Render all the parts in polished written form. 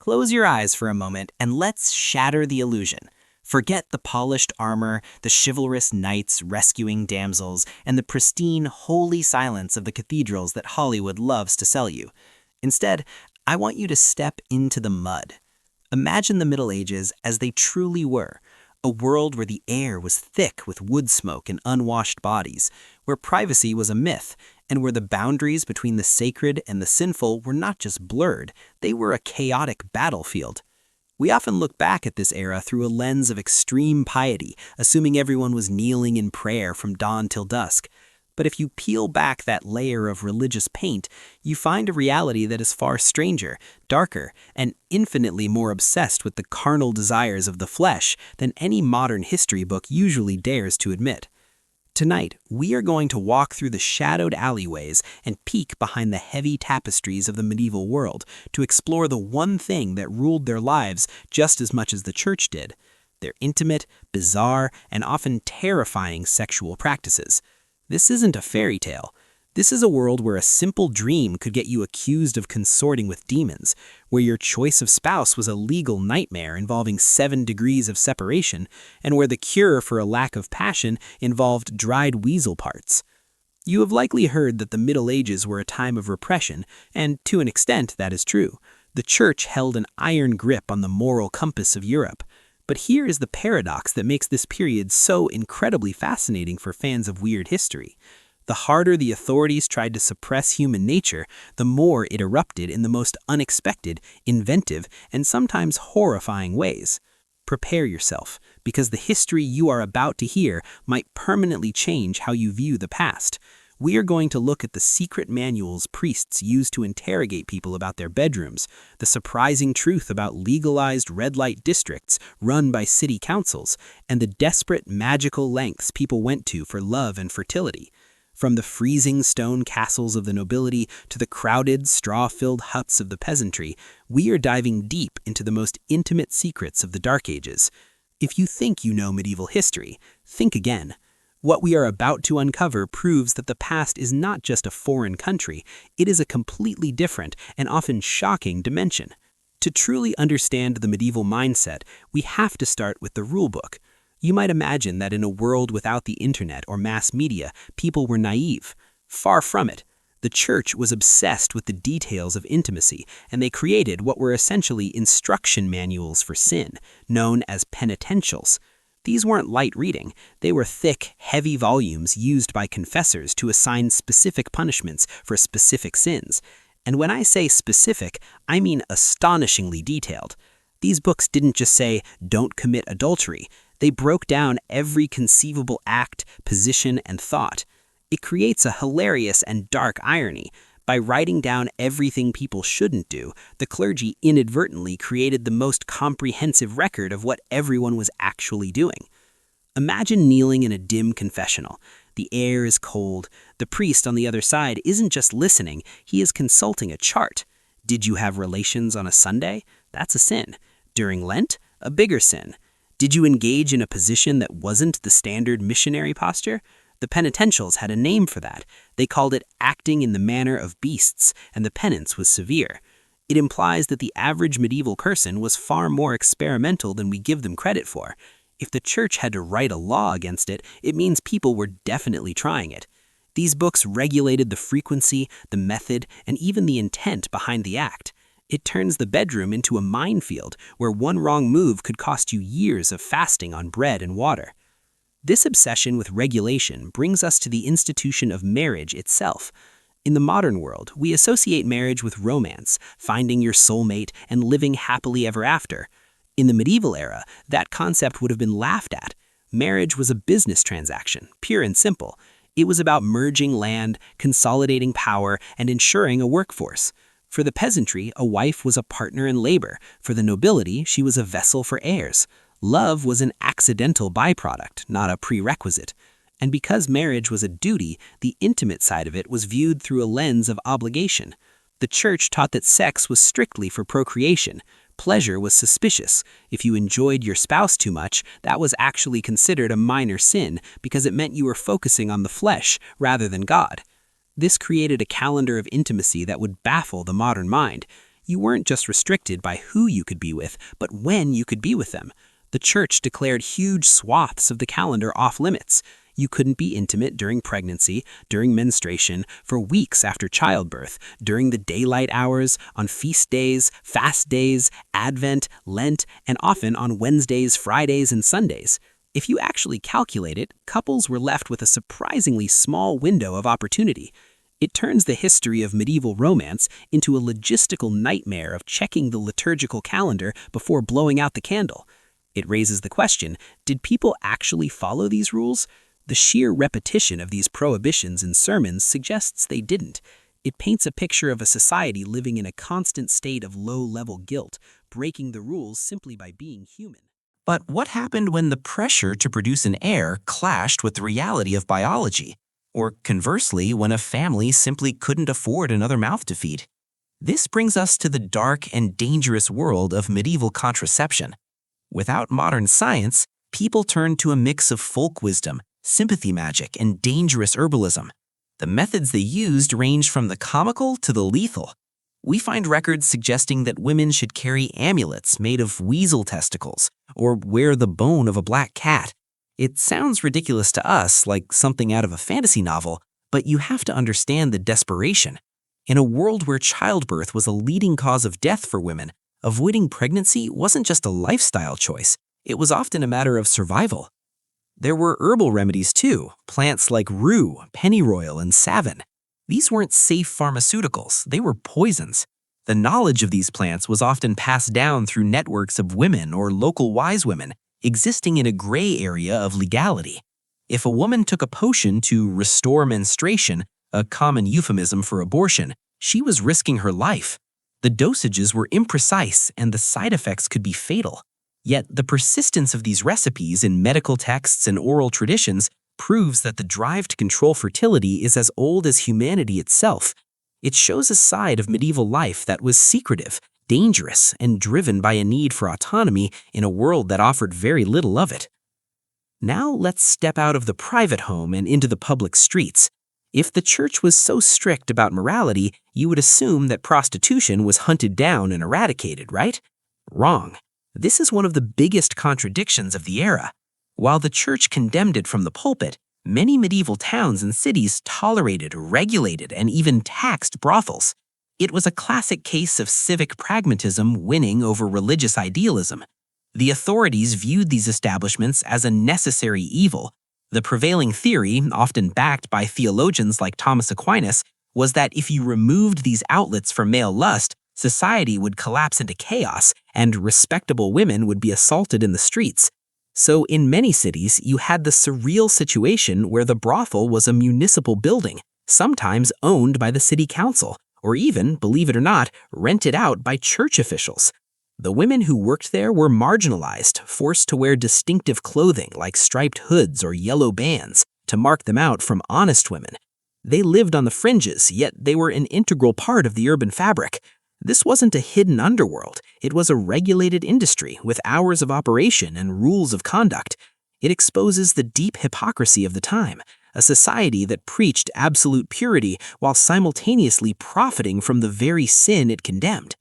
Close your eyes for a moment and let's shatter the illusion. Forget the polished armor, the chivalrous knights rescuing damsels, and the pristine, holy silence of the cathedrals that Hollywood loves to sell you. Instead, I want you to step into the mud. Imagine the Middle Ages as they truly were, a world where the air was thick with wood smoke and unwashed bodies, where privacy was a myth, and where the boundaries between the sacred and the sinful were not just blurred, they were a chaotic battlefield. We often look back at this era through a lens of extreme piety, assuming everyone was kneeling in prayer from dawn till dusk. But if you peel back that layer of religious paint, you find a reality that is far stranger, darker, and infinitely more obsessed with the carnal desires of the flesh than any modern history book usually dares to admit. Tonight, we are going to walk through the shadowed alleyways and peek behind the heavy tapestries of the medieval world to explore the one thing that ruled their lives just as much as the church did: their intimate, bizarre, and often terrifying sexual practices. This isn't a fairy tale. This is a world where a simple dream could get you accused of consorting with demons, where your choice of spouse was a legal nightmare involving 7 degrees of separation, and where the cure for a lack of passion involved dried weasel parts. You have likely heard that the Middle Ages were a time of repression, and to an extent that is true. The church held an iron grip on the moral compass of Europe. But here is the paradox that makes this period so incredibly fascinating for fans of weird history. The harder the authorities tried to suppress human nature, the more it erupted in the most unexpected, inventive, and sometimes horrifying ways. Prepare yourself, because the history you are about to hear might permanently change how you view the past. We are going to look at the secret manuals priests used to interrogate people about their bedrooms, the surprising truth about legalized red light districts run by city councils, and the desperate magical lengths people went to for love and fertility. From the freezing stone castles of the nobility to the crowded, straw-filled huts of the peasantry, we are diving deep into the most intimate secrets of the Dark Ages. If you think you know medieval history, think again. What we are about to uncover proves that the past is not just a foreign country, it is a completely different and often shocking dimension. To truly understand the medieval mindset, we have to start with the rulebook. You might imagine that in a world without the internet or mass media, people were naive. Far from it. The church was obsessed with the details of intimacy, and they created what were essentially instruction manuals for sin, known as penitentials. These weren't light reading. They were thick, heavy volumes used by confessors to assign specific punishments for specific sins. And when I say specific, I mean astonishingly detailed. These books didn't just say, "Don't commit adultery." They broke down every conceivable act, position, and thought. It creates a hilarious and dark irony. By writing down everything people shouldn't do, the clergy inadvertently created the most comprehensive record of what everyone was actually doing. Imagine kneeling in a dim confessional. The air is cold. The priest on the other side isn't just listening, he is consulting a chart. Did you have relations on a Sunday? That's a sin. During Lent? A bigger sin. Did you engage in a position that wasn't the standard missionary posture? The Penitentials had a name for that. They called it acting in the manner of beasts, and the penance was severe. It implies that the average medieval person was far more experimental than we give them credit for. If the church had to write a law against it, it means people were definitely trying it. These books regulated the frequency, the method, and even the intent behind the act. It turns the bedroom into a minefield where one wrong move could cost you years of fasting on bread and water. This obsession with regulation brings us to the institution of marriage itself. In the modern world, we associate marriage with romance, finding your soulmate, and living happily ever after. In the medieval era, that concept would have been laughed at. Marriage was a business transaction, pure and simple. It was about merging land, consolidating power, and ensuring a workforce. For the peasantry, a wife was a partner in labor. For the nobility, she was a vessel for heirs. Love was an accidental byproduct, not a prerequisite. And because marriage was a duty, the intimate side of it was viewed through a lens of obligation. The church taught that sex was strictly for procreation. Pleasure was suspicious. If you enjoyed your spouse too much, that was actually considered a minor sin because it meant you were focusing on the flesh rather than God. This created a calendar of intimacy that would baffle the modern mind. You weren't just restricted by who you could be with, but when you could be with them. The church declared huge swaths of the calendar off limits. You couldn't be intimate during pregnancy, during menstruation, for weeks after childbirth, during the daylight hours, on feast days, fast days, Advent, Lent, and often on Wednesdays, Fridays, and Sundays. If you actually calculate it, couples were left with a surprisingly small window of opportunity. It turns the history of medieval romance into a logistical nightmare of checking the liturgical calendar before blowing out the candle. It raises the question, did people actually follow these rules? The sheer repetition of these prohibitions in sermons suggests they didn't. It paints a picture of a society living in a constant state of low-level guilt, breaking the rules simply by being human. But what happened when the pressure to produce an heir clashed with the reality of biology? Or conversely, when a family simply couldn't afford another mouth to feed? This brings us to the dark and dangerous world of medieval contraception. Without modern science, people turned to a mix of folk wisdom, sympathy magic, and dangerous herbalism. The methods they used ranged from the comical to the lethal. We find records suggesting that women should carry amulets made of weasel testicles or wear the bone of a black cat. It sounds ridiculous to us, like something out of a fantasy novel, but you have to understand the desperation. In a world where childbirth was a leading cause of death for women, avoiding pregnancy wasn't just a lifestyle choice, it was often a matter of survival. There were herbal remedies too, plants like rue, pennyroyal, and savin. These weren't safe pharmaceuticals, they were poisons. The knowledge of these plants was often passed down through networks of women or local wise women, existing in a gray area of legality. If a woman took a potion to restore menstruation, a common euphemism for abortion, she was risking her life. The dosages were imprecise and the side effects could be fatal. Yet the persistence of these recipes in medical texts and oral traditions proves that the drive to control fertility is as old as humanity itself. It shows a side of medieval life that was secretive, dangerous, and driven by a need for autonomy in a world that offered very little of it. Now let's step out of the private home and into the public streets. If the church was so strict about morality, you would assume that prostitution was hunted down and eradicated, right? Wrong. This is one of the biggest contradictions of the era. While the church condemned it from the pulpit, many medieval towns and cities tolerated, regulated, and even taxed brothels. It was a classic case of civic pragmatism winning over religious idealism. The authorities viewed these establishments as a necessary evil. The prevailing theory, often backed by theologians like Thomas Aquinas, was that if you removed these outlets for male lust, society would collapse into chaos and respectable women would be assaulted in the streets. So in many cities, you had the surreal situation where the brothel was a municipal building, sometimes owned by the city council, or even, believe it or not, rented out by church officials. The women who worked there were marginalized, forced to wear distinctive clothing like striped hoods or yellow bands to mark them out from honest women. They lived on the fringes, yet they were an integral part of the urban fabric. This wasn't a hidden underworld. It was a regulated industry with hours of operation and rules of conduct. It exposes the deep hypocrisy of the time, a society that preached absolute purity while simultaneously profiting from the very sin it condemned.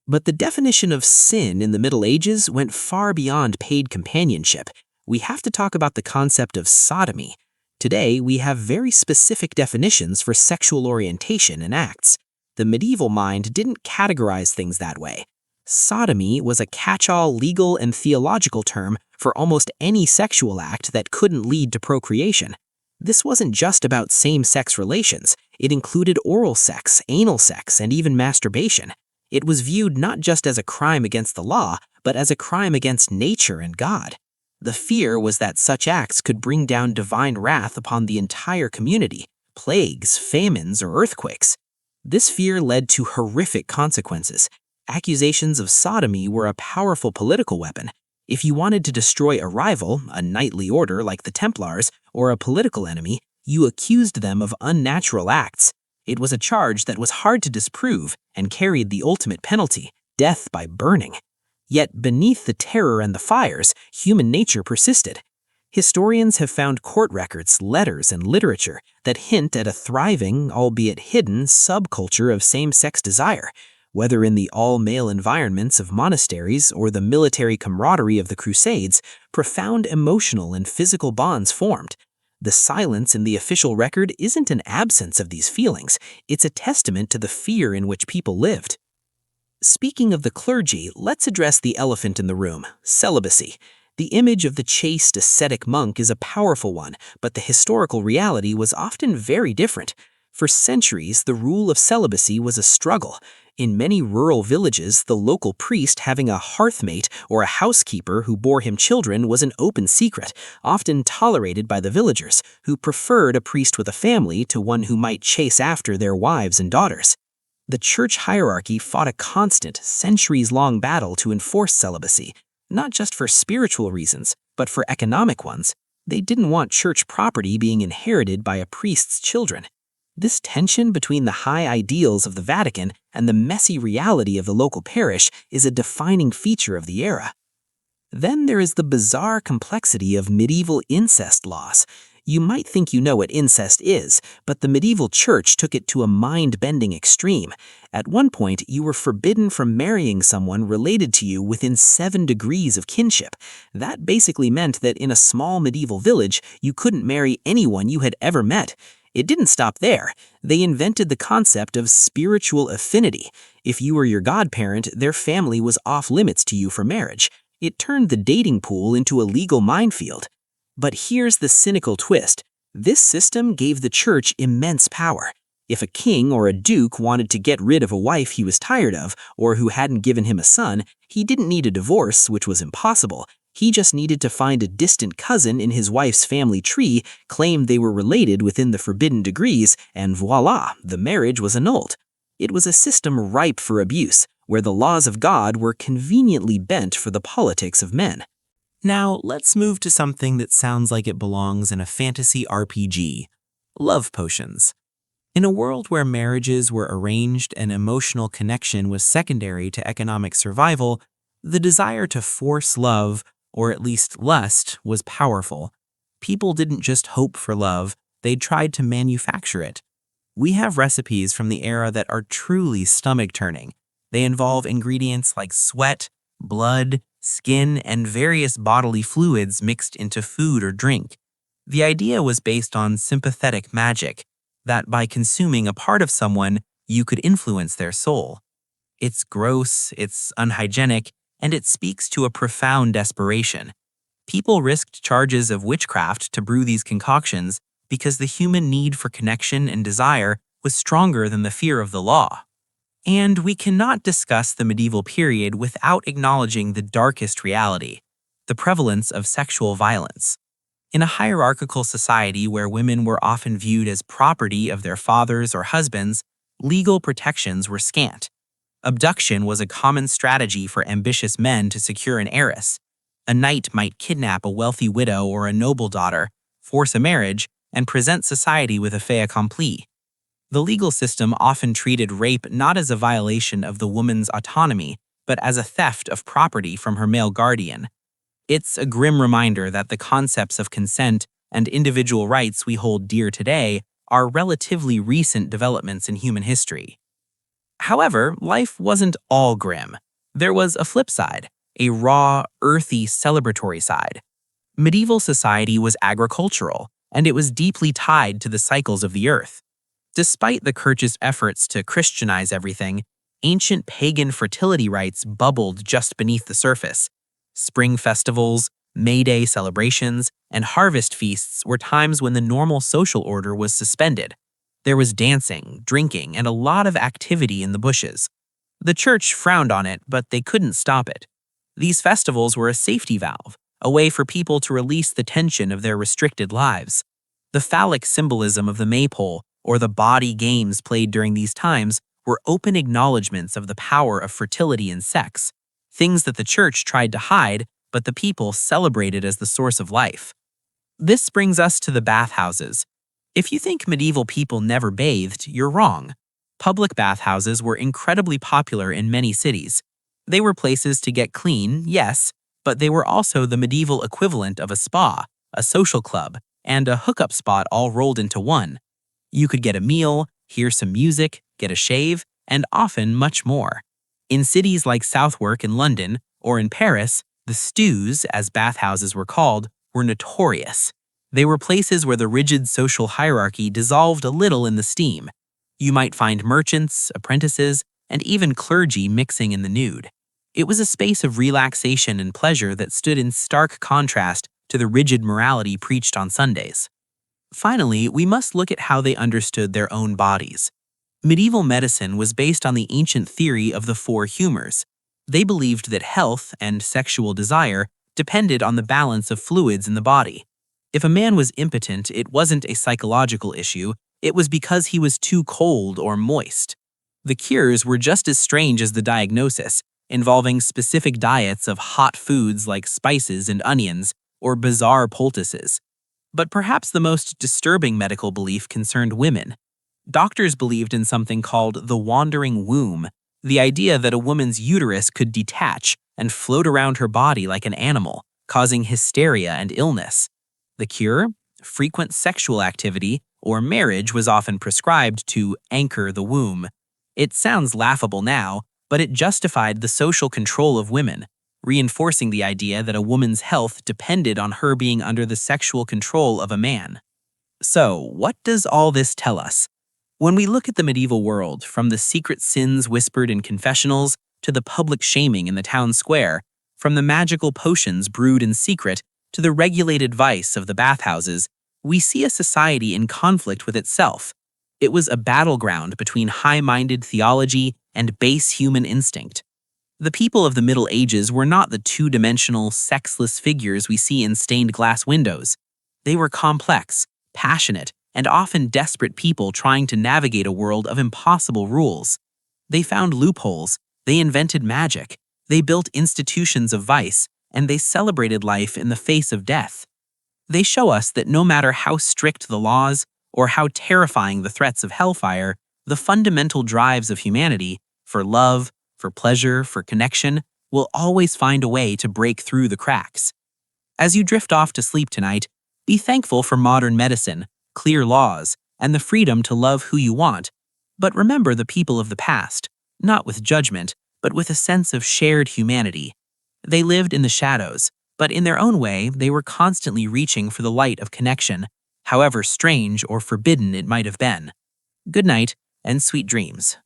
But the definition of sin in the Middle Ages went far beyond paid companionship. We have to talk about the concept of sodomy. Today, we have very specific definitions for sexual orientation and acts. The medieval mind didn't categorize things that way. Sodomy was a catch-all legal and theological term for almost any sexual act that couldn't lead to procreation. This wasn't just about same-sex relations. It included oral sex, anal sex, and even masturbation. It was viewed not just as a crime against the law, but as a crime against nature and God. The fear was that such acts could bring down divine wrath upon the entire community, plagues, famines, or earthquakes. This fear led to horrific consequences. Accusations of sodomy were a powerful political weapon. If you wanted to destroy a rival, a knightly order like the Templars, or a political enemy, you accused them of unnatural acts. It was a charge that was hard to disprove and carried the ultimate penalty, death by burning. Yet beneath the terror and the fires, human nature persisted. Historians have found court records, letters, and literature that hint at a thriving, albeit hidden, subculture of same-sex desire. Whether in the all-male environments of monasteries or the military camaraderie of the Crusades, profound emotional and physical bonds formed. The silence in the official record isn't an absence of these feelings, it's a testament to the fear in which people lived. Speaking of the clergy, let's address the elephant in the room, celibacy. The image of the chaste ascetic monk is a powerful one, but the historical reality was often very different. For centuries, the rule of celibacy was a struggle. In many rural villages, the local priest having a hearthmate or a housekeeper who bore him children was an open secret, often tolerated by the villagers, who preferred a priest with a family to one who might chase after their wives and daughters. The church hierarchy fought a constant, centuries-long battle to enforce celibacy, not just for spiritual reasons, but for economic ones. They didn't want church property being inherited by a priest's children. This tension between the high ideals of the Vatican and the messy reality of the local parish is a defining feature of the era. Then there is the bizarre complexity of medieval incest laws. You might think you know what incest is, but the medieval church took it to a mind-bending extreme. At one point, you were forbidden from marrying someone related to you within 7 degrees of kinship. That basically meant that in a small medieval village, you couldn't marry anyone you had ever met. It didn't stop there. They invented the concept of spiritual affinity. If you were your godparent, their family was off-limits to you for marriage. It turned the dating pool into a legal minefield. But here's the cynical twist. This system gave the church immense power. If a king or a duke wanted to get rid of a wife he was tired of, or who hadn't given him a son, he didn't need a divorce, which was impossible. He just needed to find a distant cousin in his wife's family tree, claim they were related within the forbidden degrees, and voila, the marriage was annulled. It was a system ripe for abuse, where the laws of God were conveniently bent for the politics of men. Now, let's move to something that sounds like it belongs in a fantasy RPG: love potions. In a world where marriages were arranged and emotional connection was secondary to economic survival, the desire to force love, or at least lust, was powerful. People didn't just hope for love, they tried to manufacture it. We have recipes from the era that are truly stomach-turning. They involve ingredients like sweat, blood, skin, and various bodily fluids mixed into food or drink. The idea was based on sympathetic magic, that by consuming a part of someone, you could influence their soul. It's gross, it's unhygienic, and it speaks to a profound desperation. People risked charges of witchcraft to brew these concoctions because the human need for connection and desire was stronger than the fear of the law. And we cannot discuss the medieval period without acknowledging the darkest reality: the prevalence of sexual violence. In a hierarchical society where women were often viewed as property of their fathers or husbands, legal protections were scant. Abduction was a common strategy for ambitious men to secure an heiress. A knight might kidnap a wealthy widow or a noble daughter, force a marriage, and present society with a fait accompli. The legal system often treated rape not as a violation of the woman's autonomy, but as a theft of property from her male guardian. It's a grim reminder that the concepts of consent and individual rights we hold dear today are relatively recent developments in human history. However, life wasn't all grim. There was a flip side, a raw, earthy, celebratory side. Medieval society was agricultural, and it was deeply tied to the cycles of the earth. Despite the Church's efforts to Christianize everything, ancient pagan fertility rites bubbled just beneath the surface. Spring festivals, May Day celebrations, and harvest feasts were times when the normal social order was suspended. There was dancing, drinking, and a lot of activity in the bushes. The church frowned on it, but they couldn't stop it. These festivals were a safety valve, a way for people to release the tension of their restricted lives. The phallic symbolism of the maypole, or the body games played during these times, were open acknowledgments of the power of fertility and sex, things that the church tried to hide, but the people celebrated as the source of life. This brings us to the bathhouses. If you think medieval people never bathed, you're wrong. Public bathhouses were incredibly popular in many cities. They were places to get clean, yes, but they were also the medieval equivalent of a spa, a social club, and a hookup spot all rolled into one. You could get a meal, hear some music, get a shave, and often much more. In cities like Southwark in London or in Paris, the stews, as bathhouses were called, were notorious. They were places where the rigid social hierarchy dissolved a little in the steam. You might find merchants, apprentices, and even clergy mixing in the nude. It was a space of relaxation and pleasure that stood in stark contrast to the rigid morality preached on Sundays. Finally, we must look at how they understood their own bodies. Medieval medicine was based on the ancient theory of the four humors. They believed that health and sexual desire depended on the balance of fluids in the body. If a man was impotent, it wasn't a psychological issue, it was because he was too cold or moist. The cures were just as strange as the diagnosis, involving specific diets of hot foods like spices and onions, or bizarre poultices. But perhaps the most disturbing medical belief concerned women. Doctors believed in something called the wandering womb, the idea that a woman's uterus could detach and float around her body like an animal, causing hysteria and illness. The cure? Frequent sexual activity or marriage was often prescribed to anchor the womb. It sounds laughable now, but it justified the social control of women, reinforcing the idea that a woman's health depended on her being under the sexual control of a man. So, what does all this tell us? When we look at the medieval world, from the secret sins whispered in confessionals to the public shaming in the town square, from the magical potions brewed in secret to the regulated vice of the bathhouses, we see a society in conflict with itself. It was a battleground between high-minded theology and base human instinct. The people of the Middle Ages were not the two-dimensional, sexless figures we see in stained glass windows. They were complex, passionate, and often desperate people trying to navigate a world of impossible rules. They found loopholes, they invented magic, they built institutions of vice, and they celebrated life in the face of death. They show us that no matter how strict the laws or how terrifying the threats of hellfire, the fundamental drives of humanity, for love, for pleasure, for connection, will always find a way to break through the cracks. As you drift off to sleep tonight, be thankful for modern medicine, clear laws, and the freedom to love who you want, but remember the people of the past, not with judgment, but with a sense of shared humanity. They lived in the shadows, but in their own way, they were constantly reaching for the light of connection, however strange or forbidden it might have been. Good night, and sweet dreams.